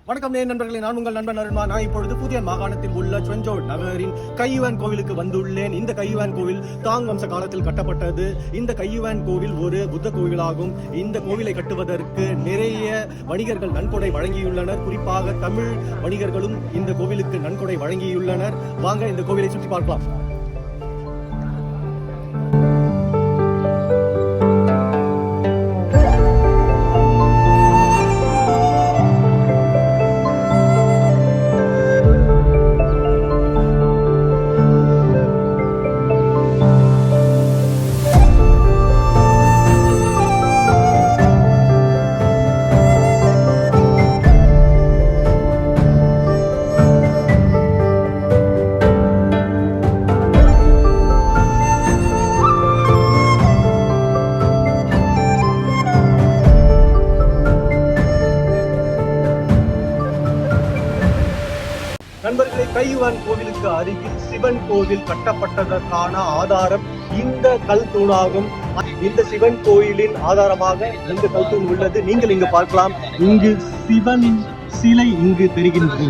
வணக்கம் நண்பர்களே, நான் உங்கள் நண்பன் அருண்மா. நான் இப்பொழுது புதிய மாகாணத்தில் உள்ள செஞ்சோட் நகரின் கையுவான் கோவிலுக்கு வந்துள்ளேன். இந்த கையுவான் கோவில் தாங் வம்ச காலத்தில் கட்டப்பட்டது. இந்த கையுவான் கோவில் ஒரு புத்த கோவிலாகும். இந்த கோவிலை கட்டுவதற்கு நிறைய வணிகர்கள் நன்கொடை வழங்கியுள்ளனர். குறிப்பாக தமிழ் வணிகர்களும் இந்த கோவிலுக்கு நன்கொடை வழங்கியுள்ளனர். வாங்க இந்த கோவிலை சுற்றி பார்க்கலாம். நண்பர்களே, கையுவான் கோவிலுக்கு அருகில் சிவன் கோவில் கட்டப்பட்டதற்கான ஆதாரம் இந்த கல் தூணாகும். இந்த சிவன் கோயிலின் ஆதாரமாக இந்த கல் தூண் உள்ளது. நீங்கள் இங்கு பார்க்கலாம். இங்கு சிவனின் சிலை இங்கு தெரிகின்றது.